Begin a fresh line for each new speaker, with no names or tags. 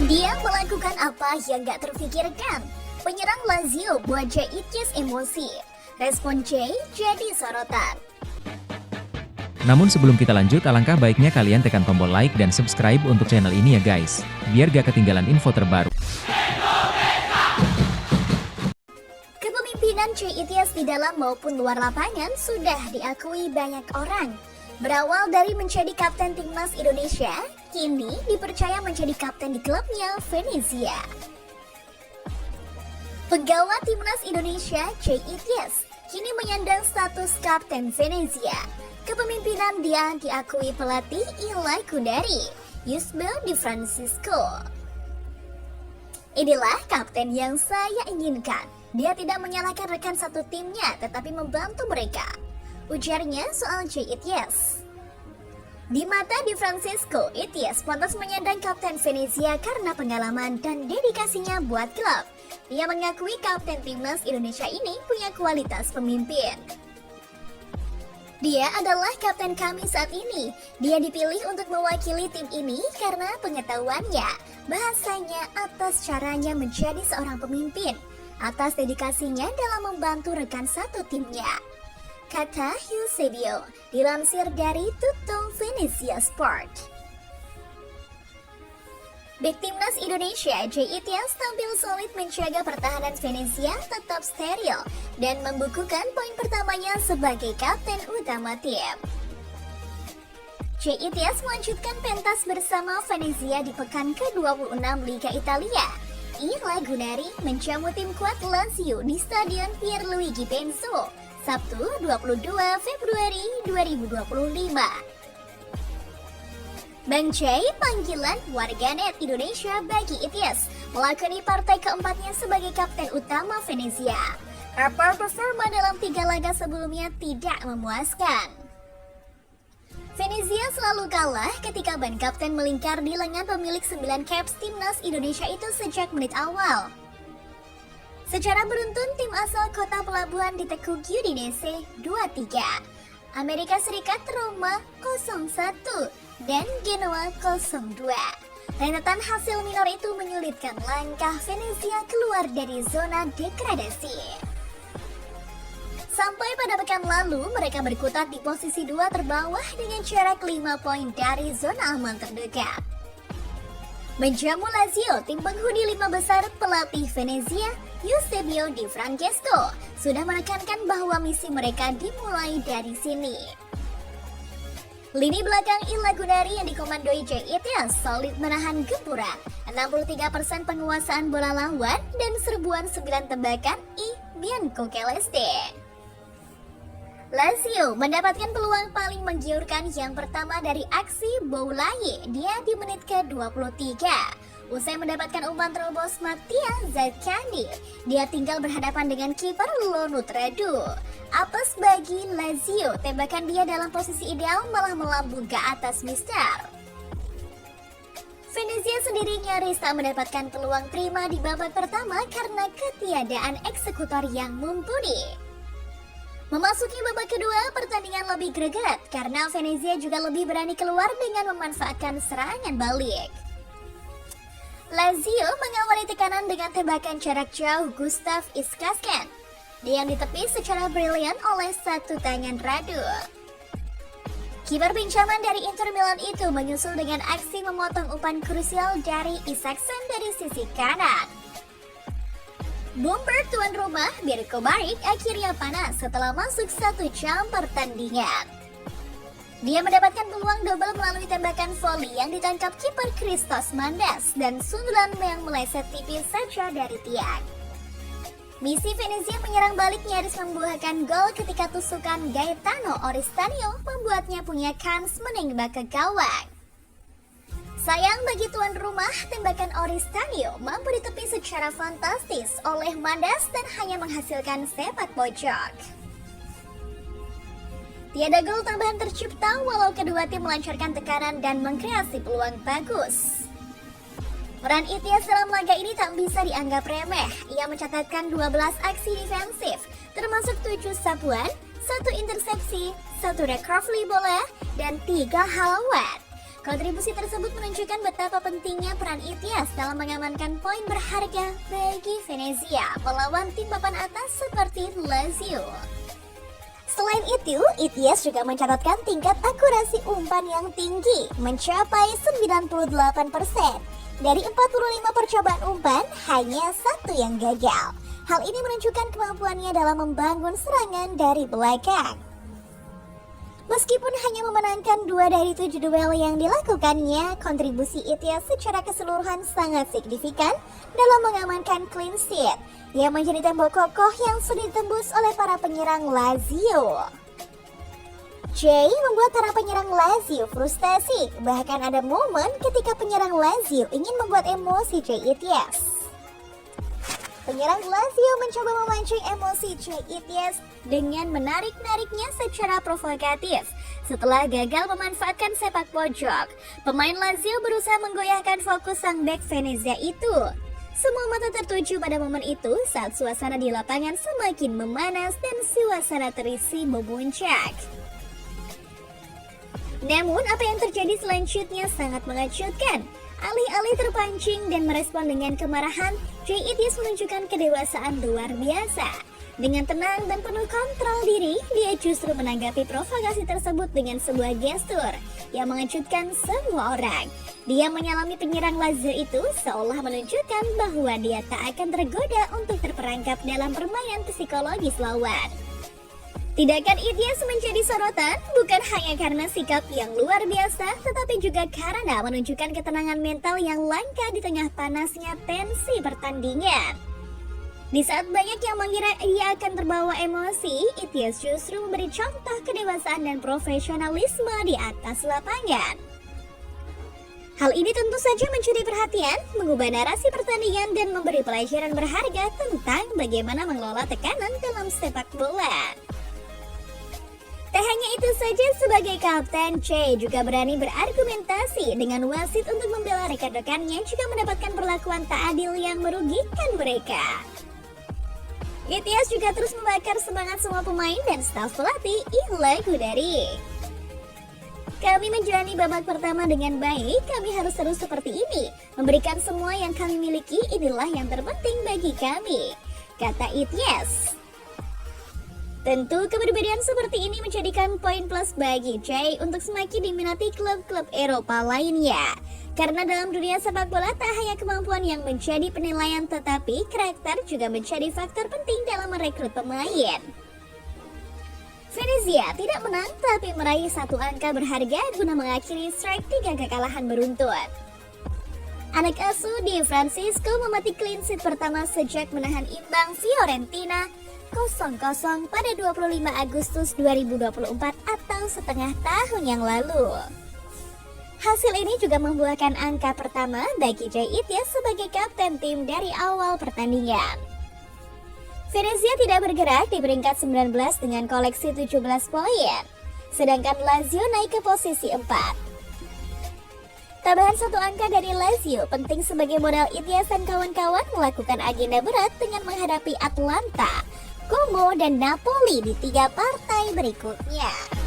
Dia melakukan apa yang gak terfikirkan. Penyerang Lazio buat Jay Ityes emosi. Respon Jay jadi sorotan.
Namun sebelum kita lanjut, alangkah baiknya kalian tekan tombol like dan subscribe untuk channel ini ya guys, biar gak ketinggalan info terbaru.
Kepemimpinan Jay Ityes di dalam maupun luar lapangan sudah diakui banyak orang. Berawal dari menjadi kapten timnas Indonesia, kini dipercaya menjadi kapten di klubnya Venezia. Penggawa timnas Indonesia Jay Ityes kini menyandang status kapten Venezia. Kepemimpinan dia diakui pelatih Ilai Kundari, Yusbel Di Francisco. Inilah kapten yang saya inginkan. Dia tidak menyalahkan rekan satu timnya, tetapi membantu mereka, ujarnya soal Jay Ityes. Di mata Di Francisco, Ityes pantas menyandang kapten Venezia karena pengalaman dan dedikasinya buat klub. Dia mengakui kapten timnas Indonesia ini punya kualitas pemimpin. Dia adalah kapten kami saat ini. Dia dipilih untuk mewakili tim ini karena pengetahuannya, bahasanya, atas caranya menjadi seorang pemimpin, atas dedikasinya dalam membantu rekan satu timnya, kata Eusebio, dilansir dari Tutto Venezia Sport. Bek timnas Indonesia Jay Ityes tampil solid menjaga pertahanan Venezia tetap steril dan membukukan poin pertamanya sebagai kapten utama tim. Jay Ityes melanjutkan pentas bersama Venezia di pekan ke-26 Liga Italia. Ilai Kundari menjamu tim kuat Lazio di Stadion Pierluigi Penso, Sabtu 22 Februari 2025. Bang Jay, panggilan warganet Indonesia bagi Ityes, melakoni partai keempatnya sebagai kapten utama Venezia. Rapor performa dalam 3 laga sebelumnya tidak memuaskan. Venezia selalu kalah ketika ban kapten melingkar di lengan pemilik 9 caps timnas Indonesia itu sejak menit awal. Secara beruntun, tim asal kota pelabuhan ditekuk Udinese 2-3. Amerika Serikat Roma 0-1 dan Genoa 0-2. Rentetan hasil minor itu menyulitkan langkah Venezia keluar dari zona degradasi. Sampai pada pekan lalu, mereka berkutat di posisi 2 terbawah dengan jarak 5 poin dari zona aman terdekat. Menjamu Lazio, tim penghuni 5 besar, pelatih Venezia, Eusebio Di Francisco, sudah menekankan bahwa misi mereka dimulai dari sini. Lini belakang Ilai Kundari yang dikomandoi Jay Ityes solid menahan gempuran, 63% penguasaan bola lawan dan serbuan 9 tembakan Bianco Celeste. Lazio mendapatkan peluang paling menggiurkan yang pertama dari aksi Boulaye, dia di menit ke-23. Usai mendapatkan umpan terobos Mattia Zaccagni, dia tinggal berhadapan dengan kiper Lonut Radu. Apes bagi Lazio, tembakan dia dalam posisi ideal malah melambung ke atas mister. Venezia sendiri nyaris tak mendapatkan peluang prima di babak pertama karena ketiadaan eksekutor yang mumpuni. Memasuki babak kedua, pertandingan lebih greget karena Venezia juga lebih berani keluar dengan memanfaatkan serangan balik. Lazio mengawali tekanan dengan tembakan jarak jauh Gustav Iskasken. Dia yang ditepis secara brilian oleh satu tangan Radu. Kiper pinjaman dari Inter Milan itu menyusul dengan aksi memotong umpan krusial dari Isaacson dari sisi kanan. Bomber tuan rumah Mirko Maric akhirnya panas setelah masuk 1 jam pertandingan. Dia mendapatkan peluang double melalui tembakan volley yang ditangkap kiper Christos Mandas dan sundulan yang meleset tipis saja dari tiang. Misi Venezia menyerang balik nyaris membuahkan gol ketika tusukan Gaetano Oristanio membuatnya punya kans menembak ke gawang. Sayang bagi tuan rumah, tembakan Oristanio mampu ditepis secara fantastis oleh Mandas dan hanya menghasilkan sepak pojok. Tiada gol tambahan tercipta walau kedua tim melancarkan tekanan dan mengkreasi peluang bagus. Peran Ityes dalam laga ini tak bisa dianggap remeh. Ia mencatatkan 12 aksi defensif, termasuk 7 sapuan, 1 intersepsi, 1 recovery bola, dan 3 halangan. Kontribusi tersebut menunjukkan betapa pentingnya peran Ityas dalam mengamankan poin berharga bagi Venezia melawan tim papan atas seperti Lazio. Selain itu, Ityas juga mencatatkan tingkat akurasi umpan yang tinggi, mencapai 98%. Dari 45 percobaan umpan, hanya satu yang gagal. Hal ini menunjukkan kemampuannya dalam membangun serangan dari belakang. Meskipun hanya memenangkan 2 dari 7 duel yang dilakukannya, kontribusi Ityas secara keseluruhan sangat signifikan dalam mengamankan clean sheet yang menjadi tembok kokoh yang sulit ditembus oleh para penyerang Lazio. Jay membuat para penyerang Lazio frustasi, bahkan ada momen ketika penyerang Lazio ingin membuat emosi Jay Ityas. Penyerang Lazio mencoba memancing emosi Jay Ityas dengan menarik-nariknya secara provokatif. Setelah gagal memanfaatkan sepak pojok, pemain Lazio berusaha menggoyahkan fokus sang bek Venezia itu. Semua mata tertuju pada momen itu saat suasana di lapangan semakin memanas dan suasana terisi memuncak. Namun apa yang terjadi selanjutnya sangat mengejutkan. Alih-alih terpancing dan merespon dengan kemarahan, Jay Ityas menunjukkan kedewasaan luar biasa. Dengan tenang dan penuh kontrol diri, dia justru menanggapi provokasi tersebut dengan sebuah gestur yang mengejutkan semua orang. Dia menyalami penyerang Lazio itu seolah menunjukkan bahwa dia tak akan tergoda untuk terperangkap dalam permainan psikologis lawan. Tidakkan Ityas menjadi sorotan bukan hanya karena sikap yang luar biasa, tetapi juga karena menunjukkan ketenangan mental yang langka di tengah panasnya tensi pertandingan. Di saat banyak yang mengira ia akan terbawa emosi, Ityas justru memberi contoh kedewasaan dan profesionalisme di atas lapangan. Hal ini tentu saja mencuri perhatian, mengubah narasi pertandingan dan memberi pelajaran berharga tentang bagaimana mengelola tekanan dalam sepak bola. Tak hanya itu saja, sebagai kapten, Jay juga berani berargumentasi dengan wasit untuk membela rekan-rekannya juga mendapatkan perlakuan tak adil yang merugikan mereka. Ityas juga terus membakar semangat semua pemain dan staf pelatih Ile Gudari. Kami menjalani babak pertama dengan baik, kami harus terus seperti ini. Memberikan semua yang kami miliki, inilah yang terpenting bagi kami, kata Ityas. Tentu keberbedaan seperti ini menjadikan poin plus bagi Jay untuk semakin diminati klub-klub Eropa lainnya. Karena dalam dunia sepak bola tak hanya kemampuan yang menjadi penilaian, tetapi karakter juga menjadi faktor penting dalam merekrut pemain. Venezia tidak menang tapi meraih satu angka berharga guna mengakhiri streak 3 kekalahan beruntun. Anak asuh Di Francisco memetik clean sheet pertama sejak menahan imbang Fiorentina 0-0 pada 25 Agustus 2024 atau setengah tahun yang lalu. Hasil ini juga membuahkan angka pertama bagi Jay Ityas sebagai kapten tim dari awal pertandingan. Venezia tidak bergerak di peringkat 19 dengan koleksi 17 poin, sedangkan Lazio naik ke posisi 4. Tambahan satu angka dari Lazio penting sebagai modal Ityas dan kawan-kawan melakukan agenda berat dengan menghadapi Atlanta, Como, dan Napoli di 3 partai berikutnya.